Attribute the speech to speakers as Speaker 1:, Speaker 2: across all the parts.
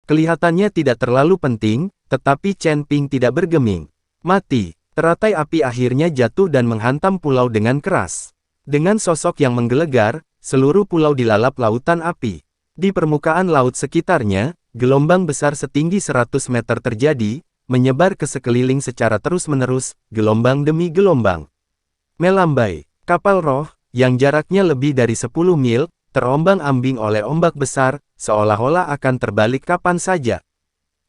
Speaker 1: Kelihatannya tidak terlalu penting, tetapi Chen Ping tidak bergeming. Mati. Teratai api akhirnya jatuh dan menghantam pulau dengan keras. Dengan sosok yang menggelegar, seluruh pulau dilalap lautan api. Di permukaan laut sekitarnya, gelombang besar setinggi 100 meter terjadi, menyebar ke sekeliling secara terus-menerus, gelombang demi gelombang. Melambai, kapal roh, yang jaraknya lebih dari 10 mil, terombang-ambing oleh ombak besar, seolah-olah akan terbalik kapan saja.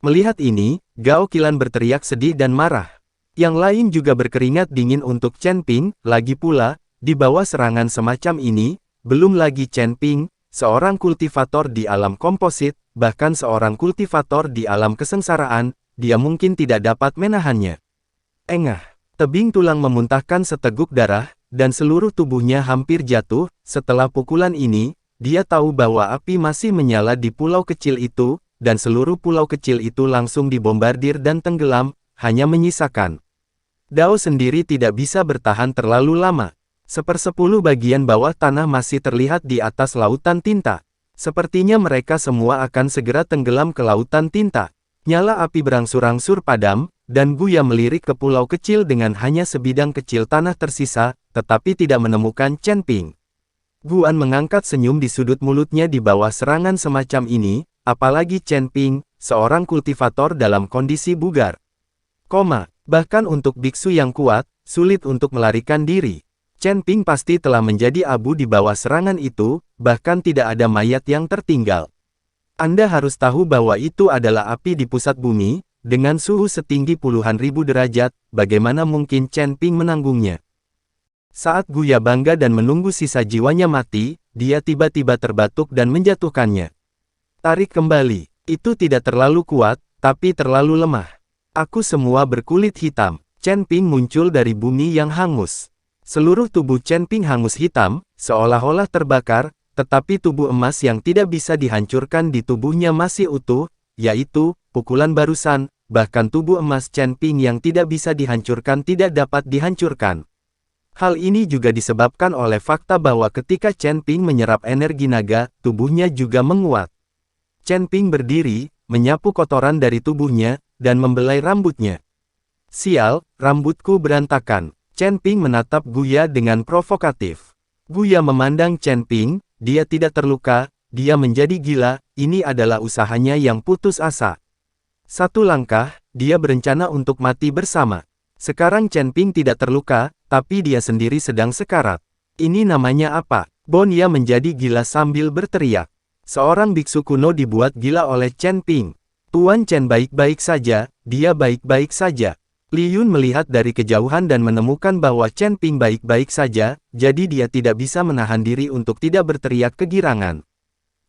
Speaker 1: Melihat ini, Gao Qilan berteriak sedih dan marah. Yang lain juga berkeringat dingin untuk Chen Ping, lagi pula, di bawah serangan semacam ini, belum lagi Chen Ping, seorang kultivator di alam komposit, bahkan seorang kultivator di alam kesengsaraan, dia mungkin tidak dapat menahannya. Engah, tebing tulang memuntahkan seteguk darah, dan seluruh tubuhnya hampir jatuh. Setelah pukulan ini, dia tahu bahwa api masih menyala di pulau kecil itu, dan seluruh pulau kecil itu langsung dibombardir dan tenggelam, hanya menyisakan Dao sendiri tidak bisa bertahan terlalu lama. 1/10 bagian bawah tanah masih terlihat di atas lautan tinta. Sepertinya mereka semua akan segera tenggelam ke lautan tinta. Nyala api berangsur-angsur padam, dan Guya melirik ke pulau kecil dengan hanya sebidang kecil tanah tersisa, tetapi tidak menemukan Chen Ping. Guan mengangkat senyum di sudut mulutnya di bawah serangan semacam ini, apalagi Chen Ping, seorang kultivator dalam kondisi bugar. Bahkan untuk biksu yang kuat, sulit untuk melarikan diri. Chen Ping pasti telah menjadi abu di bawah serangan itu, bahkan tidak ada mayat yang tertinggal. Anda harus tahu bahwa itu adalah api di pusat bumi, dengan suhu setinggi puluhan ribu derajat, bagaimana mungkin Chen Ping menanggungnya? Saat Guya bangga dan menunggu sisa jiwanya mati, dia tiba-tiba terbatuk dan menjatuhkannya. Tarik kembali, itu tidak terlalu kuat, tapi terlalu lemah. Aku semua berkulit hitam. Chen Ping muncul dari bumi yang hangus. Seluruh tubuh Chen Ping hangus hitam, seolah-olah terbakar, tetapi tubuh emas yang tidak bisa dihancurkan di tubuhnya masih utuh, yaitu, pukulan barusan, bahkan tubuh emas Chen Ping yang tidak bisa dihancurkan tidak dapat dihancurkan. Hal ini juga disebabkan oleh fakta bahwa ketika Chen Ping menyerap energi naga, tubuhnya juga menguat. Chen Ping berdiri, menyapu kotoran dari tubuhnya, dan membelai rambutnya. Sial, rambutku berantakan. Chen Ping menatap Guya dengan provokatif. Guya memandang Chen Ping, dia tidak terluka, dia menjadi gila, ini adalah usahanya yang putus asa. Satu langkah, dia berencana untuk mati bersama. Sekarang Chen Ping tidak terluka, tapi dia sendiri sedang sekarat. Ini namanya apa? Bonya menjadi gila sambil berteriak. Seorang biksu kuno dibuat gila oleh Chen Ping. Tuan Chen baik-baik saja, dia baik-baik saja. Li Yun melihat dari kejauhan dan menemukan bahwa Chen Ping baik-baik saja, jadi dia tidak bisa menahan diri untuk tidak berteriak kegirangan.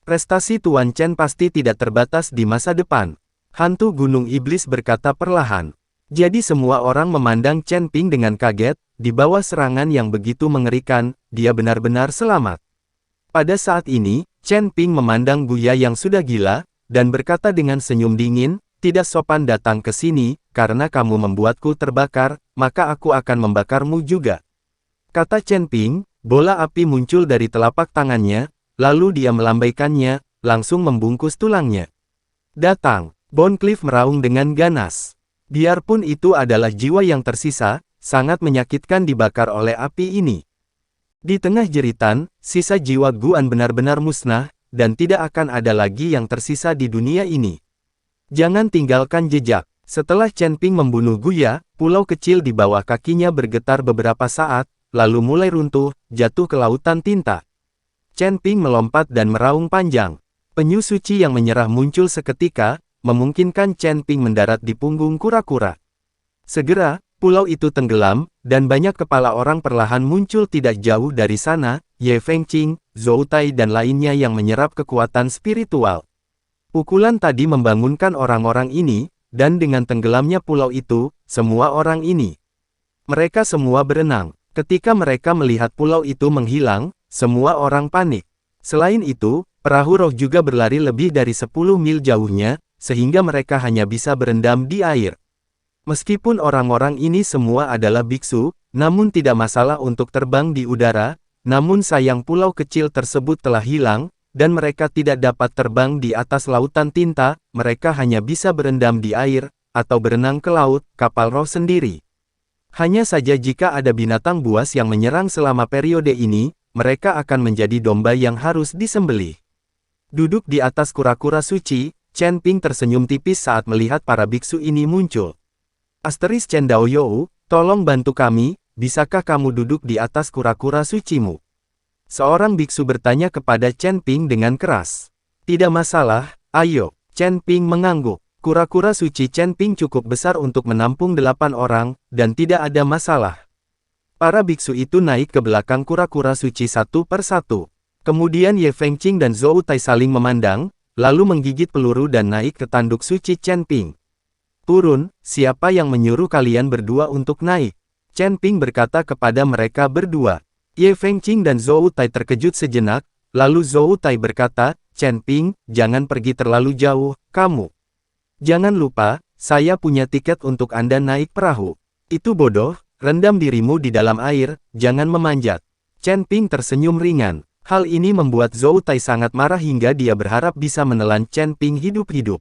Speaker 1: Prestasi Tuan Chen pasti tidak terbatas di masa depan. Hantu Gunung Iblis berkata perlahan. Jadi semua orang memandang Chen Ping dengan kaget, di bawah serangan yang begitu mengerikan, dia benar-benar selamat. Pada saat ini, Chen Ping memandang Guya yang sudah gila, dan berkata dengan senyum dingin, tidak sopan datang ke sini, karena kamu membuatku terbakar, maka aku akan membakarmu juga. Kata Chen Ping, bola api muncul dari telapak tangannya, lalu dia melambaikannya, langsung membungkus tulangnya. Datang, Bone Cliff meraung dengan ganas. Biarpun itu adalah jiwa yang tersisa, sangat menyakitkan dibakar oleh api ini. Di tengah jeritan, sisa jiwa Guan benar-benar musnah, dan tidak akan ada lagi yang tersisa di dunia ini. Jangan tinggalkan jejak. Setelah Chen Ping membunuh Guya, pulau kecil di bawah kakinya bergetar beberapa saat, lalu mulai runtuh, jatuh ke lautan tinta. Chen Ping melompat dan meraung panjang. Penyu suci yang menyerah muncul seketika, memungkinkan Chen Ping mendarat di punggung kura-kura. Segera, pulau itu tenggelam, dan banyak kepala orang perlahan muncul tidak jauh dari sana, Ye Fengqing, Zhou Tai dan lainnya yang menyerap kekuatan spiritual. Pukulan tadi membangunkan orang-orang ini, dan dengan tenggelamnya pulau itu, semua orang ini. Mereka semua berenang. Ketika mereka melihat pulau itu menghilang, semua orang panik. Selain itu, perahu roh juga berlari lebih dari 10 mil jauhnya, sehingga mereka hanya bisa berendam di air. Meskipun orang-orang ini semua adalah biksu, namun tidak masalah untuk terbang di udara, namun sayang pulau kecil tersebut telah hilang, dan mereka tidak dapat terbang di atas lautan tinta, mereka hanya bisa berendam di air, atau berenang ke laut, kapal roh sendiri. Hanya saja jika ada binatang buas yang menyerang selama periode ini, mereka akan menjadi domba yang harus disembelih. Duduk di atas kura-kura suci, Chen Ping tersenyum tipis saat melihat para biksu ini muncul. Asteris Chen Daoyou, tolong bantu kami, bisakah kamu duduk di atas kura-kura sucimu? Seorang biksu bertanya kepada Chen Ping dengan keras. Tidak masalah, ayo. Chen Ping mengangguk. Kura-kura suci Chen Ping cukup besar untuk menampung 8 orang, dan tidak ada masalah. Para biksu itu naik ke belakang kura-kura suci satu per satu. Kemudian Ye Fengqing dan Zhou Tai saling memandang, lalu menggigit peluru dan naik ke tanduk suci Chen Ping. Turun, siapa yang menyuruh kalian berdua untuk naik? Chen Ping berkata kepada mereka berdua. Ye Fengqing dan Zhou Tai terkejut sejenak, lalu Zhou Tai berkata, Chen Ping, jangan pergi terlalu jauh, kamu. Jangan lupa, saya punya tiket untuk Anda naik perahu. Itu bodoh, rendam dirimu di dalam air, jangan memanjat. Chen Ping tersenyum ringan. Hal ini membuat Zhou Tai sangat marah hingga dia berharap bisa menelan Chen Ping hidup-hidup.